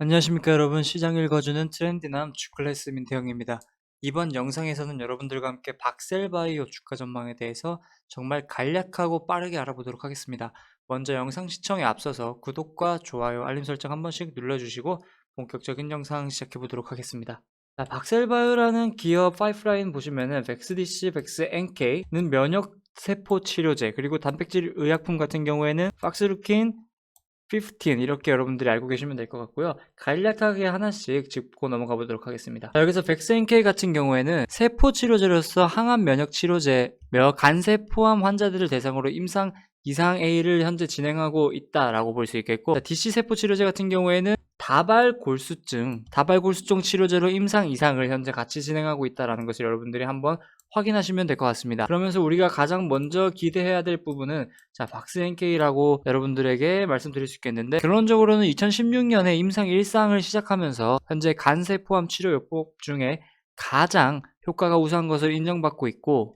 안녕하십니까 여러분. 시장 읽어주는 트렌디남 주클래스 민태형입니다. 이번 영상에서는 여러분들과 함께 박셀바이오 주가 전망에 대해서 정말 간략하고 빠르게 알아보도록 하겠습니다. 먼저 영상 시청에 앞서서 구독과 좋아요, 알림 설정 한 번씩 눌러주시고 본격적인 영상 시작해 보도록 하겠습니다. 자, 박셀바이오라는 기업 파이프라인 보시면은 백스DC, 백스NK는 면역 세포 치료제, 그리고 단백질 의약품 같은 경우에는 박스루킨 15 이렇게 여러분들이 알고 계시면 될 것 같고요. 간략하게 하나씩 짚고 넘어가 보도록 하겠습니다. 자, 여기서 백스NK 같은 경우에는 세포 치료제로서 항암 면역 치료제며 간세 포함 환자들을 대상으로 임상 이상 A를 현재 진행하고 있다라고 볼 수 있겠고, DC 세포 치료제 같은 경우에는 다발골수증 치료제로 임상 이상을 현재 같이 진행하고 있다라는 것을 여러분들이 한번 확인하시면 될 것 같습니다. 그러면서 우리가 가장 먼저 기대해야 될 부분은 박스NK라고 여러분들에게 말씀드릴 수 있겠는데, 결론적으로는 2016년에 임상 1상을 시작하면서 현재 간세 포함 치료요법 중에 가장 효과가 우수한 것을 인정받고 있고,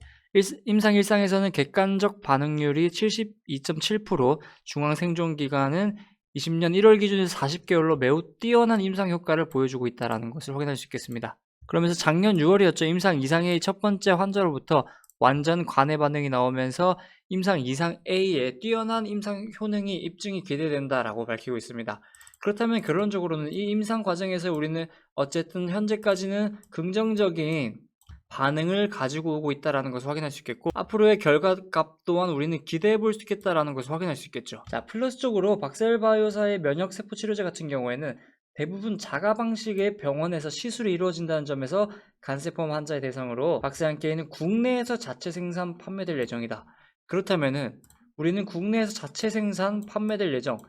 임상 1상에서는 객관적 반응률이 72.7%, 중앙 생존 기간은 20년 1월 기준에서 40개월로 매우 뛰어난 임상 효과를 보여주고 있다는 것을 확인할 수 있겠습니다. 그러면서 작년 6월이었죠. 임상 2상의 첫 번째 환자로부터 완전 관해 반응이 나오면서 임상 2상 A의 뛰어난 임상 효능이 입증이 기대된다라고 밝히고 있습니다. 그렇다면 결론적으로는 이 임상 과정에서 우리는 어쨌든 현재까지는 긍정적인 반응을 가지고 오고 있다는 것을 확인할 수 있겠고, 앞으로의 결과값 또한 우리는 기대해 볼 수 있겠다는 것을 확인할 수 있겠죠. 자, 플러스적으로 박셀바이오사의 면역세포 치료제 같은 경우에는 대부분 자가 방식의 병원에서 시술이 이루어진다는 점에서 간세포 환자의 대상으로 박스NK는 국내에서 자체 생산 판매될 예정이다. 그렇다면은 우리는 국내에서 자체 생산 판매될 예정,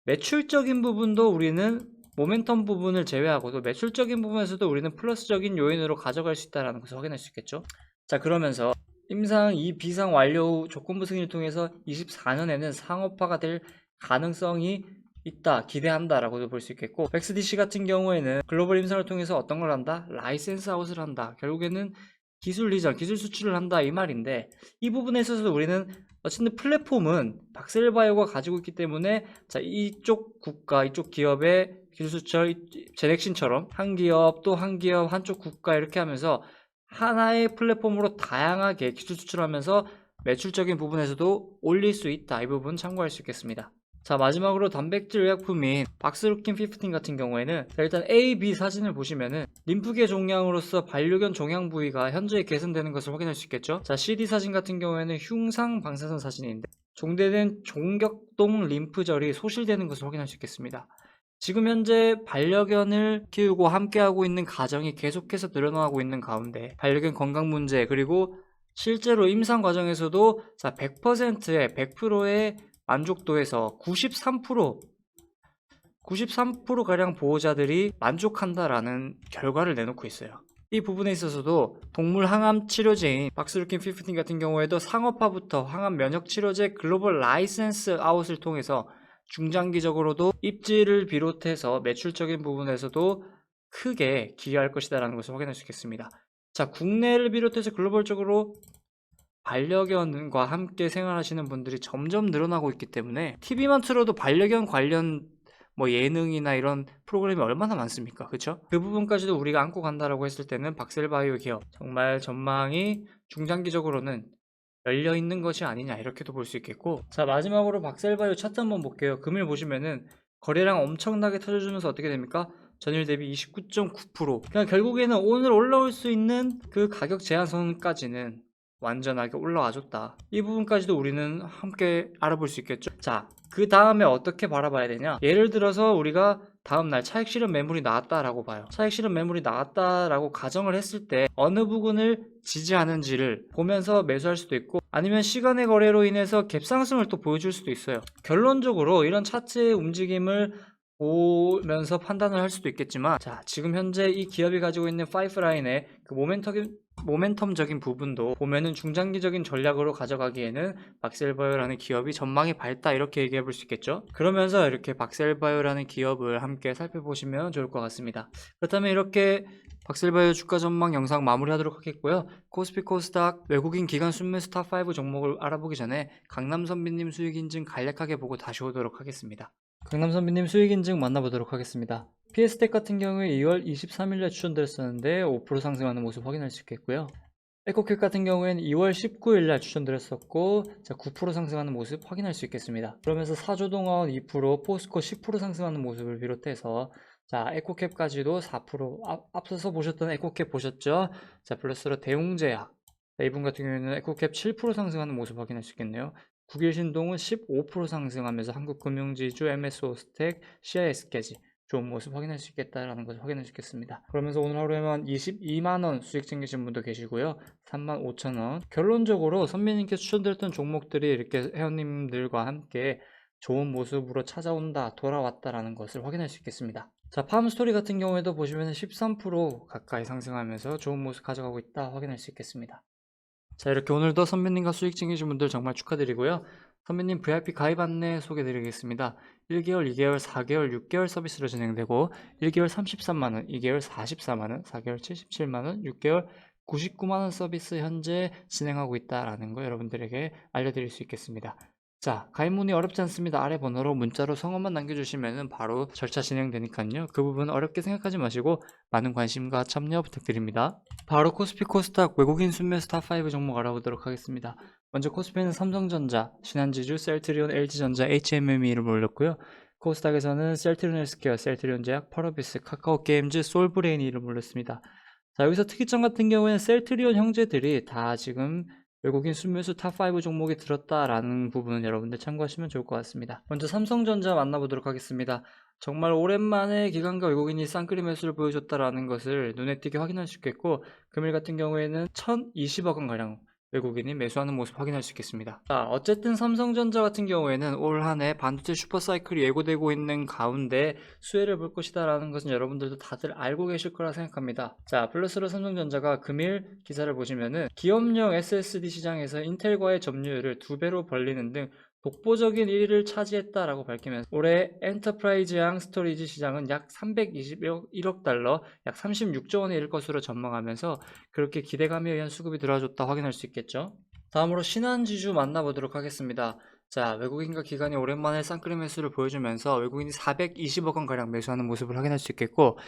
매출적인 부분도 우리는 모멘텀 부분을 제외하고도 매출적인 부분에서도 우리는 플러스적인 요인으로 가져갈 수 있다는 것을 확인할 수 있겠죠. 자, 그러면서 임상 2 비상 완료 후 조건부 승인을 통해서 24년에는 상업화가 될 가능성이 있다, 기대한다라고도 볼 수 있겠고, 백스DC 같은 경우에는 글로벌 임상을 통해서 어떤 걸 한다? 라이센스 아웃을 한다. 결국에는 기술 이전, 기술 수출을 한다 이 말인데, 이 부분에 있어서 우리는 어쨌든 플랫폼은 박셀바이오가 가지고 있기 때문에, 자, 이쪽 국가, 이쪽 기업의 기술 수출, 제넥신처럼 한 기업 또 한 기업, 한쪽 국가 이렇게 하면서 하나의 플랫폼으로 다양하게 기술 수출하면서 매출적인 부분에서도 올릴 수 있다. 이 부분 참고할 수 있겠습니다. 자, 마지막으로 단백질 의약품인 박스루킨 15 같은 경우에는, 자, 일단 A, B 사진을 보시면은 림프계 종양으로서 반려견 종양 부위가 현저히 개선되는 것을 확인할 수 있겠죠. 자, CD 사진 같은 경우에는 흉상 방사선 사진인데 종대된 종격동 림프절이 소실되는 것을 확인할 수 있겠습니다. 지금 현재 반려견을 키우고 함께하고 있는 가정이 계속해서 늘어나고 있는 가운데 반려견 건강 문제, 그리고 실제로 임상 과정에서도 100%의 100%의 만족도에서 93%가량 보호자들이 만족한다라는 결과를 내놓고 있어요. 이 부분에 있어서도 동물 항암 치료제인 박스루킨 15 같은 경우에도 상업화부터 항암 면역 치료제 글로벌 라이센스 아웃을 통해서 중장기적으로도 입지를 비롯해서 매출적인 부분에서도 크게 기여할 것이다라는 것을 확인할 수 있겠습니다. 자, 국내를 비롯해서 글로벌적으로 반려견과 함께 생활하시는 분들이 점점 늘어나고 있기 때문에 TV만 틀어도 반려견 관련 예능이나 이런 프로그램이 얼마나 많습니까? 그쵸? 그 부분까지도 우리가 안고 간다라고 했을 때는 박셀바이오 기업 정말 전망이 중장기적으로는 열려 있는 것이 아니냐, 이렇게도 볼 수 있겠고, 자, 마지막으로 박셀바이오 차트 한번 볼게요. 금일 보시면은 거래량 엄청나게 터져주면서 어떻게 됩니까? 전일 대비 29.9%. 그러니까 결국에는 오늘 올라올 수 있는 그 가격 제한선까지는 완전하게 올라와 줬다. 이 부분까지도 우리는 함께 알아볼 수 있겠죠. 자, 그 다음에 어떻게 바라봐야 되냐, 예를 들어서 우리가 다음날 차익 실현 매물이 나왔다라고 봐요. 차익 실현 매물이 나왔다라고 가정을 했을 때 어느 부분을 지지하는지를 보면서 매수할 수도 있고, 아니면 시간의 거래로 인해서 갭상승을 또 보여줄 수도 있어요. 결론적으로 이런 차트의 움직임을 보면서 판단을 할 수도 있겠지만, 자, 지금 현재 이 기업이 가지고 있는 파이프라인의 그 모멘텀적인 부분도 보면은 중장기적인 전략으로 가져가기에는 박셀바이오라는 기업이 전망이 밝다, 이렇게 얘기해 볼 수 있겠죠. 그러면서 이렇게 박셀바이오라는 기업을 함께 살펴보시면 좋을 것 같습니다. 그렇다면 이렇게 박셀바이오 주가 전망 영상 마무리하도록 하겠고요. 코스피 코스닥 외국인 기관 순매수 탑5 종목을 알아보기 전에 강남선비님 수익인증 간략하게 보고 다시 오도록 하겠습니다. 강남선비님 수익인증 만나보도록 하겠습니다. PS텍 같은 경우에 2월 23일에 추천드렸었는데 5% 상승하는 모습 확인할 수 있겠고요. 에코캡 같은 경우에는 2월 19일날 추천드렸었고 9% 상승하는 모습 확인할 수 있겠습니다. 그러면서 사조동원 2%, 포스코 10% 상승하는 모습을 비롯해서 에코캡까지도 4% 앞서서 보셨던 에코캡 보셨죠? 플러스로 대웅제약, 이분 같은 경우에는 에코캡 7% 상승하는 모습 확인할 수 있겠네요. 국일신동은 15% 상승하면서 한국금융지주, MS호스텍, CIS까지 좋은 모습 확인할 수 있겠다라는 것을 확인할 수 있겠습니다. 그러면서 오늘 하루에만 22만원 수익 챙기신 분도 계시고요. 35,000원. 결론적으로 선배님께서 추천드렸던 종목들이 이렇게 회원님들과 함께 좋은 모습으로 찾아온다, 돌아왔다라는 것을 확인할 수 있겠습니다. 팜스토리 같은 경우에도 보시면 13% 가까이 상승하면서 좋은 모습 가져가고 있다 확인할 수 있겠습니다. 이렇게 오늘도 선배님과 수익 챙기신 분들 정말 축하드리고요. 선배님 VIP 가입 안내 소개드리겠습니다. 1개월, 2개월, 4개월, 6개월 서비스로 진행되고 1개월 33만원, 2개월 44만원, 4개월 77만원, 6개월 99만원 서비스 현재 진행하고 있다라는 거 여러분들에게 알려드릴 수 있겠습니다. 가입 문의 어렵지 않습니다. 아래 번호로 문자로 성함만 남겨주시면 바로 절차 진행되니까요. 그 부분 어렵게 생각하지 마시고 많은 관심과 참여 부탁드립니다. 바로 코스피 코스닥 외국인 순매수 탑5 종목 알아보도록 하겠습니다. 먼저 코스피는 삼성전자, 신한지주, 셀트리온, LG전자, HMM이 이름을 올렸고요. 코스닥에서는 셀트리온 헬스케어, 셀트리온 제약, 펄어비스, 카카오게임즈, 솔브레인이 이름을 올렸습니다. 여기서 특이점 같은 경우에는 셀트리온 형제들이 다 지금 외국인 순매수 탑5 종목에 들었다라는 부분은 여러분들 참고하시면 좋을 것 같습니다. 먼저 삼성전자 만나보도록 하겠습니다. 정말 오랜만에 기관과 외국인이 쌍끌이 매수를 보여줬다라는 것을 눈에 띄게 확인할 수 있겠고 금일 같은 경우에는 1020억 원가량 외국인이 매수하는 모습 확인할 수 있겠습니다. 어쨌든 삼성전자 같은 경우에는 올 한 해 반도체 슈퍼사이클이 예고되고 있는 가운데 수혜를 볼 것이다 라는 것은 여러분들도 다들 알고 계실 거라 생각합니다. 플러스로 삼성전자가 금일 기사를 보시면은 기업용 SSD 시장에서 인텔과의 점유율을 2배로 벌리는 등 독보적인 1위를 차지했다라고 밝히면서 올해 엔터프라이즈형 스토리지 시장은 약 321억 달러, 약 36조 원에 이를 것으로 전망하면서 그렇게 기대감에 의한 수급이 들어와줬다 확인할 수 있겠죠. 다음으로 신한지주 만나보도록 하겠습니다. 외국인과 기관이 오랜만에 쌍끌이 매수를 보여주면서 외국인이 420억 원가량 매수하는 모습을 확인할 수 있겠고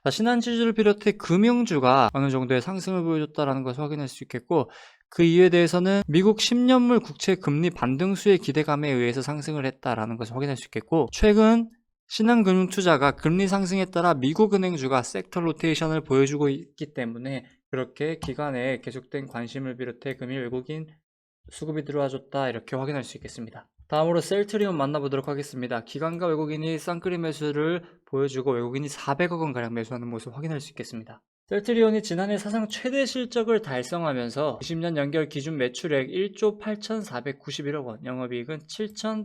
신한지주를 비롯해 금융주가 어느 정도의 상승을 보여줬다는 것을 확인할 수 있겠고 그 이유에 대해서는 미국 10년물 국채 금리 반등수의 기대감에 의해서 상승을 했다라는 것을 확인할 수 있겠고 최근 신한금융투자가 금리 상승에 따라 미국 은행주가 섹터 로테이션을 보여주고 있기 때문에 그렇게 기관에 계속된 관심을 비롯해 금일 외국인 수급이 들어와줬다 이렇게 확인할 수 있겠습니다. 다음으로 셀트리온 만나보도록 하겠습니다. 기관과 외국인이 쌍끌이 매수를 보여주고 외국인이 400억 원가량 매수하는 모습 확인할 수 있겠습니다. 셀트리온이 지난해 사상 최대 실적을 달성하면서 20년 연결 기준 매출액 1조 8,491억 원, 영업이익은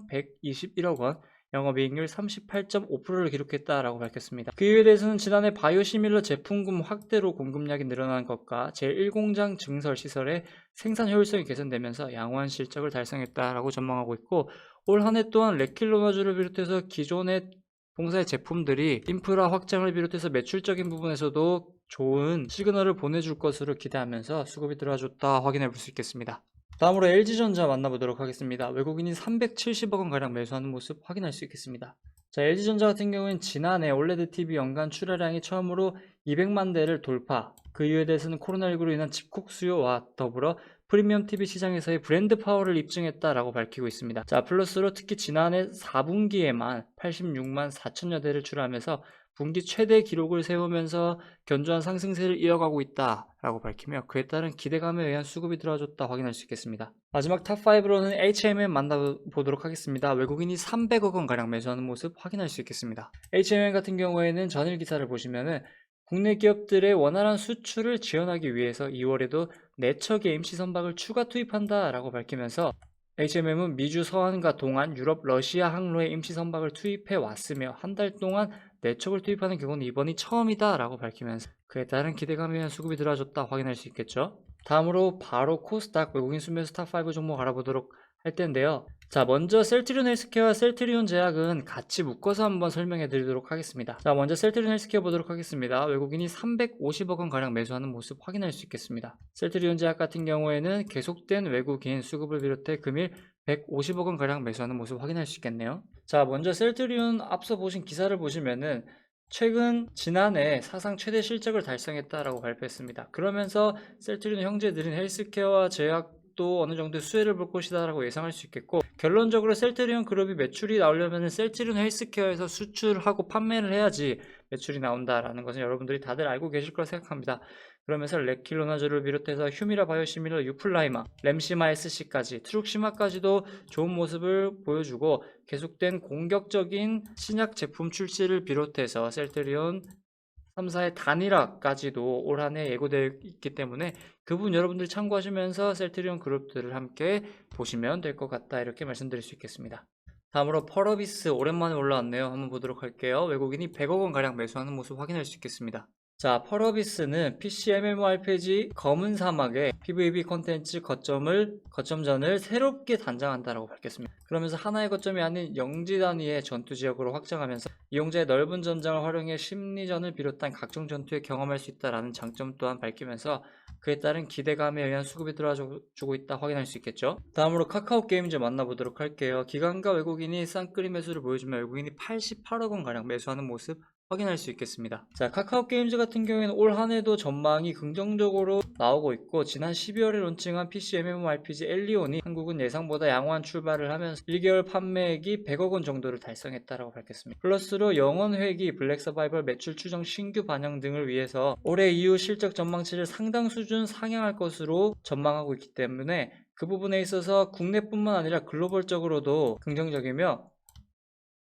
7,121억 원, 영업이익률 38.5%를 기록했다라고 밝혔습니다. 그 이유에 대해서는 지난해 바이오시밀러 제품군 확대로 공급량이 늘어난 것과 제1공장 증설 시설의 생산 효율성이 개선되면서 양호한 실적을 달성했다라고 전망하고 있고 올 한 해 또한 레킬로나주를 비롯해서 기존의 본사의 제품들이 인프라 확장을 비롯해서 매출적인 부분에서도 좋은 시그널을 보내줄 것으로 기대하면서 수급이 들어와줬다 확인해 볼 수 있겠습니다. 다음으로 LG전자 만나보도록 하겠습니다. 외국인이 370억 원가량 매수하는 모습 확인할 수 있겠습니다. LG전자 같은 경우는 지난해 올레드 TV 연간 출하량이 처음으로 200만 대를 돌파, 그 이유에 대해서는 코로나19로 인한 집콕 수요와 더불어 프리미엄 TV 시장에서의 브랜드 파워를 입증했다라고 밝히고 있습니다. 플러스로 특히 지난해 4분기에만 86만 4천여 대를 출하하면서 분기 최대 기록을 세우면서 견조한 상승세를 이어가고 있다라고 밝히며 그에 따른 기대감에 의한 수급이 들어와줬다 확인할 수 있겠습니다. 마지막 탑5로는 HMM 만나보도록 하겠습니다. 외국인이 300억 원가량 매수하는 모습 확인할 수 있겠습니다. HMM 같은 경우에는 전일 기사를 보시면은 국내 기업들의 원활한 수출을 지원하기 위해서 2월에도 4척의 임시 선박을 추가 투입한다라고 밝히면서 HMM은 미주 서한과 동안, 유럽, 러시아 항로에 임시 선박을 투입해 왔으며 한 달 동안 4척을 투입하는 경우는 이번이 처음이다라고 밝히면서 그에 따른 기대감에 의한 수급이 들어와줬다 확인할 수 있겠죠. 다음으로 바로 코스닥 외국인 순매수 탑5 종목 알아보도록 할 텐데요. 먼저 셀트리온 헬스케어와 셀트리온 제약은 같이 묶어서 한번 설명해 드리도록 하겠습니다. 먼저 셀트리온 헬스케어 보도록 하겠습니다. 외국인이 350억 원 가량 매수하는 모습 확인할 수 있겠습니다. 셀트리온 제약 같은 경우에는 계속된 외국인 수급을 비롯해 금일 150억 원 가량 매수하는 모습 확인할 수 있겠네요. 먼저 셀트리온 앞서 보신 기사를 보시면은 최근 지난해 사상 최대 실적을 달성했다라고 발표했습니다. 그러면서 셀트리온 형제들은 헬스케어와 제약도 어느 정도 수혜를 볼 것이다라고 예상할 수 있겠고, 결론적으로 셀트리온 그룹이 매출이 나오려면 셀트리온 헬스케어에서 수출하고 판매를 해야지 매출이 나온다라는 것은 여러분들이 다들 알고 계실 거라 생각합니다. 그러면서 레킬로나즈를 비롯해서 휴미라 바이오시밀러 유플라이마, 램시마 SC까지, 트룩시마까지도 좋은 모습을 보여주고 계속된 공격적인 신약 제품 출시를 비롯해서 셀트리온 3사의 단일화까지도 올 한 해 예고되어 있기 때문에 그 부분 여러분들이 참고하시면서 셀트리온 그룹들을 함께 보시면 될 것 같다, 이렇게 말씀드릴 수 있겠습니다. 다음으로 펄어비스 오랜만에 올라왔네요. 한번 보도록 할게요. 외국인이 100억 원 가량 매수하는 모습 확인할 수 있겠습니다. 자, 펄어비스는 PC MMORPG 검은 사막의 PVP 콘텐츠 거점전을 새롭게 단장한다라고 밝혔습니다. 그러면서 하나의 거점이 아닌 영지 단위의 전투 지역으로 확장하면서 이용자의 넓은 전장을 활용해 심리전을 비롯한 각종 전투에 경험할 수 있다라는 장점 또한 밝히면서 그에 따른 기대감에 의한 수급이 들어주고 있다 확인할 수 있겠죠. 다음으로 카카오 게임즈 만나보도록 할게요. 기관과 외국인이 쌍끌이 매수를 보여주며 외국인이 88억 원 가량 매수하는 모습 확인할 수 있겠습니다. 자, 카카오 게임즈 같은 경우에는 올 한해도 전망이 긍정적으로 나오고 있고, 지난 12월에 론칭한 PC MMORPG 엘리온이 한국은 예상보다 양호한 출발을 하면서 1개월 판매액이 100억 원 정도를 달성했다라고 밝혔습니다. 플러스로 영원회기, 블랙 서바이벌 매출 추정 신규 반영 등을 위해서 올해 이후 실적 전망치를 상당 수준 상향할 것으로 전망하고 있기 때문에 그 부분에 있어서 국내뿐만 아니라 글로벌적으로도 긍정적이며,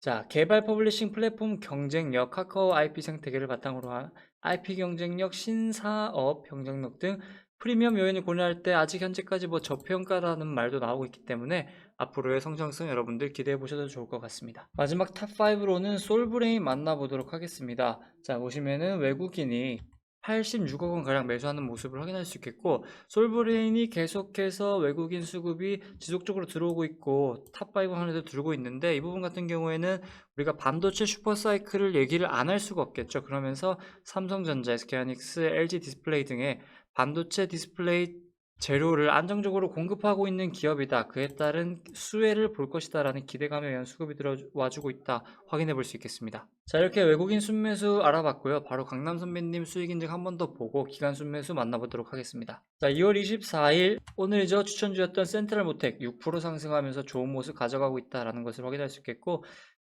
자, 개발 퍼블리싱 플랫폼 경쟁력, 카카오 IP 생태계를 바탕으로 한 IP 경쟁력, 신사업 경쟁력 등 프리미엄 요인을 고려할 때 아직 현재까지 저평가라는 말도 나오고 있기 때문에 앞으로의 성장성 여러분들 기대해 보셔도 좋을 것 같습니다. 마지막 탑5로는 솔브레인 만나보도록 하겠습니다. 자, 보시면은 외국인이 86억 원 가량 매수하는 모습을 확인할 수 있겠고, 솔브레인이 계속해서 외국인 수급이 지속적으로 들어오고 있고 탑5 안에도 들고 있는데, 이 부분 같은 경우에는 우리가 반도체 슈퍼사이클을 얘기를 안 할 수가 없겠죠. 그러면서 삼성전자, SK하이닉스, LG 디스플레이 등의 반도체 디스플레이 재료를 안정적으로 공급하고 있는 기업이다, 그에 따른 수혜를 볼 것이다 라는 기대감에 의한 수급이 들어와주고 있다 확인해 볼 수 있겠습니다. 자, 이렇게 외국인 순매수 알아봤고요. 바로 강남 선배님 수익 인증 한 번 더 보고 기간 순매수 만나보도록 하겠습니다. 자, 2월 24일 오늘이죠. 추천주였던 센트럴모텍 6% 상승하면서 좋은 모습 가져가고 있다라는 것을 확인할 수 있겠고,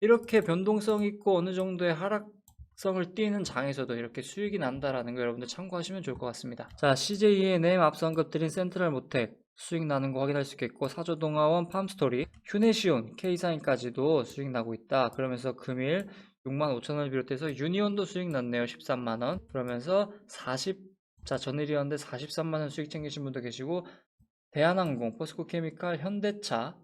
이렇게 변동성 있고 어느 정도의 하락성을 띠는 장에서도 이렇게 수익이 난다라는 거 여러분들 참고하시면 좋을 것 같습니다. 자, CJENM 앞서 언급드린 센트럴모텍 수익 나는 거 확인할 수 있겠고, 사조동아원, 팜스토리, 휴네시온, K사인까지도 수익 나고 있다. 그러면서 금일 65,000원을 비롯해서 유니온도 수익 났네요. 13만원. 그러면서 자, 전일이었는데 43만원 수익 챙기신 분도 계시고, 대한항공, 포스코케미칼, 현대차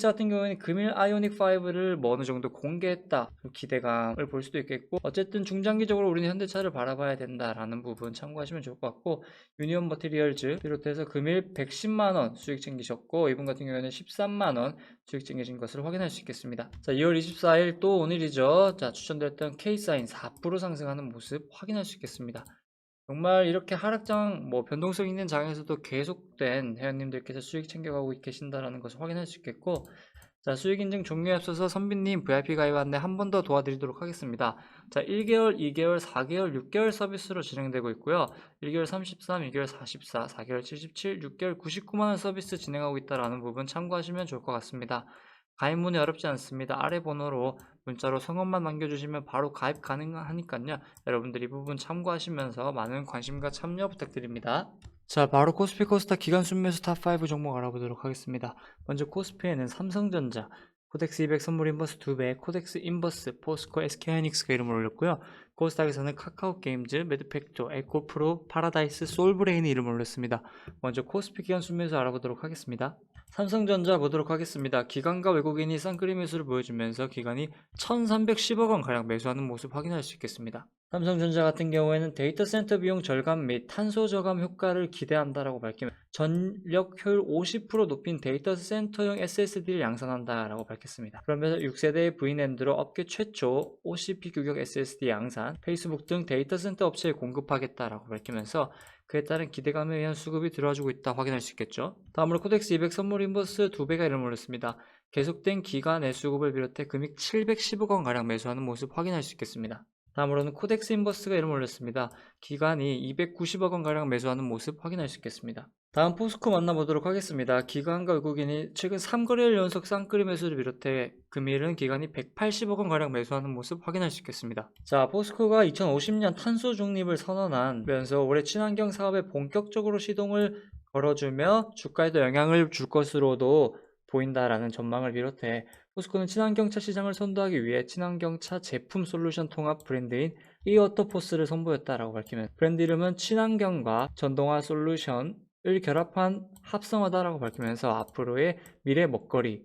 같은 경우에는 금일 아이오닉5를 어느 정도 공개했다, 기대감을 볼 수도 있겠고, 어쨌든 중장기적으로 우리는 현대차를 바라봐야 된다라는 부분 참고하시면 좋을 것 같고, 유니온 머티리얼즈 비롯해서 금일 110만원 수익 챙기셨고, 이분 같은 경우에는 13만원 수익 챙기신 것을 확인할 수 있겠습니다. 자, 2월 24일 또 오늘이죠. 자, 추천드렸던 K사인 4% 상승하는 모습 확인할 수 있겠습니다. 정말 이렇게 하락장, 변동성 있는 장에서도 계속된 회원님들께서 수익 챙겨가고 계신다라는 것을 확인할 수 있겠고, 자, 수익 인증 종료에 앞서서 선비님 VIP 가입 안내 한 번 더 도와드리도록 하겠습니다. 자, 1개월, 2개월, 4개월, 6개월 서비스로 진행되고 있고요. 1개월 33, 2개월 44, 4개월 77, 6개월 99만원 서비스 진행하고 있다라는 부분 참고하시면 좋을 것 같습니다. 가입 문의 어렵지 않습니다. 아래 번호로 문자로 성함만 남겨주시면 바로 가입 가능하니까요. 여러분들 이 부분 참고하시면서 많은 관심과 참여 부탁드립니다. 자, 바로 코스피 코스닥 기간 순매수 탑5 종목 알아보도록 하겠습니다. 먼저 코스피에는 삼성전자, 코덱스 200 선물 인버스 2배, 코덱스 인버스, 포스코, SK하이닉스가 이름을 올렸고요. 코스닥에서는 카카오 게임즈, 매드팩토, 에코프로, 파라다이스, 솔브레인이 이름을 올렸습니다. 먼저 코스피 기간 순매수 알아보도록 하겠습니다. 삼성전자 보도록 하겠습니다. 기관과 외국인이 쌍끌이 매수를 보여주면서 기관이 1310억 원 가량 매수하는 모습 확인할 수 있겠습니다. 삼성전자 같은 경우에는 데이터 센터 비용 절감 및 탄소 저감 효과를 기대한다라고 밝히며 전력 효율 50% 높인 데이터 센터용 SSD를 양산한다라고 밝혔습니다. 그러면서 6세대 V낸드로 업계 최초 OCP 규격 SSD 양산, 페이스북 등 데이터 센터 업체에 공급하겠다라고 밝히면서 그에 따른 기대감에 의한 수급이 들어와주고 있다 확인할 수 있겠죠. 다음으로 코덱스 200 선물 인버스 2배가 이름을 올렸습니다. 계속된 기간 내 수급을 비롯해 금액 710억 원 가량 매수하는 모습 확인할 수 있겠습니다. 다음으로는 코덱스 인버스가 이름을 올렸습니다. 기관이 290억 원가량 매수하는 모습 확인할 수 있겠습니다. 다음 포스코 만나보도록 하겠습니다. 기관과 외국인이 최근 3거래일 연속 쌍끌이 매수를 비롯해 금일은 기관이 180억 원가량 매수하는 모습 확인할 수 있겠습니다. 자, 포스코가 2050년 탄소 중립을 선언하면서 올해 친환경 사업에 본격적으로 시동을 걸어주며 주가에도 영향을 줄 것으로도 보인다라는 전망을 비롯해 포스코는 친환경차 시장을 선도하기 위해 친환경차 제품 솔루션 통합 브랜드인 이어터포스를 선보였다라고 밝히면 브랜드 이름은 친환경과 전동화 솔루션을 결합한 합성어다라고 밝히면서 앞으로의 미래 먹거리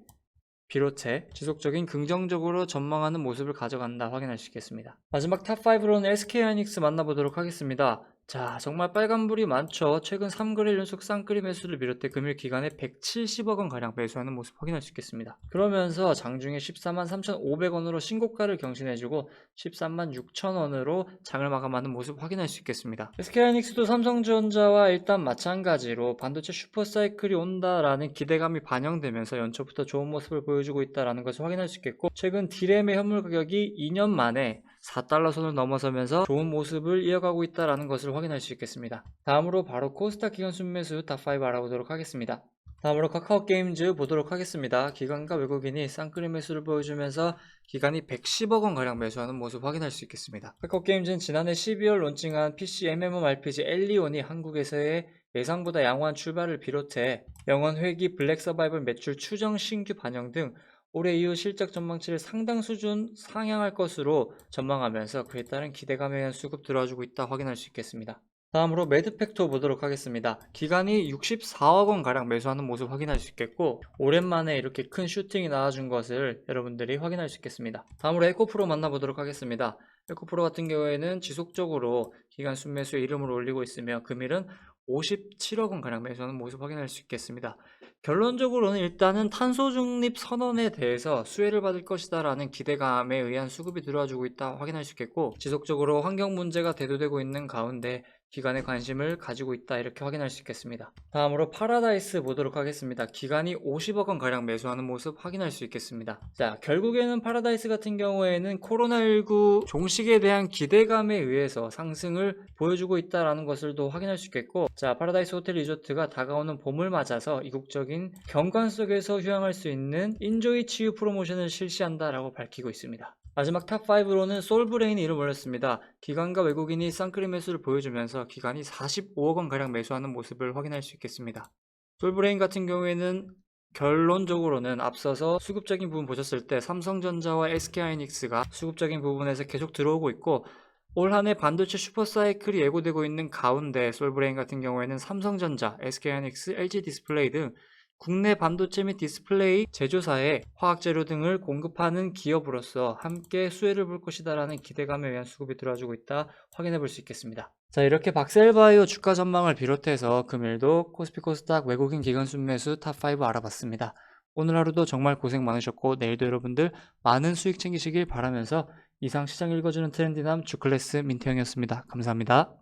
비롯해 지속적인 긍정적으로 전망하는 모습을 가져간다 확인할 수 있겠습니다. 마지막 탑5로는 SK하이닉스 만나보도록 하겠습니다. 자, 정말 빨간불이 많죠. 최근 3거래일 연속 쌍끌이 매수를 비롯해 금일 기간에 170억 원가량 매수하는 모습 확인할 수 있겠습니다. 그러면서 장중에 14만 3,500원으로 신고가를 경신해주고 13만 6천원으로 장을 마감하는 모습 확인할 수 있겠습니다. SK하이닉스도 삼성전자와 일단 마찬가지로 반도체 슈퍼사이클이 온다라는 기대감이 반영되면서 연초부터 좋은 모습을 보여주고 있다는 것을 확인할 수 있겠고 최근 디램의 현물 가격이 2년 만에 4달러 선을 넘어서면서 좋은 모습을 이어가고 있다는 것을 확인할 수 있겠습니다. 다음으로 바로 코스닥 기관 순매수 탑5 알아보도록 하겠습니다. 다음으로 카카오게임즈 보도록 하겠습니다. 기관과 외국인이 쌍끌이 매수를 보여주면서 기관이 110억 원가량 매수하는 모습 확인할 수 있겠습니다. 카카오게임즈는 지난해 12월 론칭한 PC MMORPG 엘리온이 한국에서의 예상보다 양호한 출발을 비롯해 영원 회귀 블랙 서바이벌 매출 추정 신규 반영 등 올해 이후 실적 전망치를 상당 수준 상향할 것으로 전망하면서 그에 따른 기대감에 의한 수급 들어와주고 있다 확인할 수 있겠습니다. 다음으로 매드팩토 보도록 하겠습니다. 기관이 64억 원가량 매수하는 모습 확인할 수 있겠고 오랜만에 이렇게 큰 슈팅이 나와준 것을 여러분들이 확인할 수 있겠습니다. 다음으로 에코프로 만나보도록 하겠습니다. 에코프로 같은 경우에는 지속적으로 기관 순매수에 이름을 올리고 있으며 금일은 57억 원가량 매수하는 모습 확인할 수 있겠습니다. 결론적으로는 일단은 탄소 중립 선언에 대해서 수혜를 받을 것이다 라는 기대감에 의한 수급이 들어와주고 있다 확인할 수 있겠고 지속적으로 환경 문제가 대두되고 있는 가운데 기관에 관심을 가지고 있다 이렇게 확인할 수 있겠습니다. 다음으로 파라다이스 보도록 하겠습니다. 기관이 50억 원가량 매수하는 모습 확인할 수 있겠습니다. 자, 결국에는 파라다이스 같은 경우에는 코로나19 종식에 대한 기대감에 의해서 상승을 보여주고 있다는 것을 또 확인할 수 있겠고 자, 파라다이스 호텔 리조트가 다가오는 봄을 맞아서 이국적인 경관 속에서 휴양할 수 있는 인조이 치유 프로모션을 실시한다라고 밝히고 있습니다. 마지막 탑5로는 솔브레인이 이름을 올렸습니다. 기관과 외국인이 쌍끌이 매수를 보여주면서 기관이 45억 원가량 매수하는 모습을 확인할 수 있겠습니다. 솔브레인 같은 경우에는 결론적으로는 앞서서 수급적인 부분 보셨을 때 삼성전자와 SK하이닉스가 수급적인 부분에서 계속 들어오고 있고 올 한해 반도체 슈퍼사이클이 예고되고 있는 가운데 솔브레인 같은 경우에는 삼성전자, SK하이닉스, LG디스플레이 등 국내 반도체 및 디스플레이 제조사에 화학재료 등을 공급하는 기업으로서 함께 수혜를 볼 것이다라는 기대감에 의한 수급이 들어와주고 있다 확인해 볼 수 있겠습니다. 자, 이렇게 박셀바이오 주가 전망을 비롯해서 금일도 코스피 코스닥 외국인 기관 순매수 탑5 알아봤습니다. 오늘 하루도 정말 고생 많으셨고 내일도 여러분들 많은 수익 챙기시길 바라면서 이상 시장 읽어주는 트렌디남 주클래스 민태형이었습니다. 감사합니다.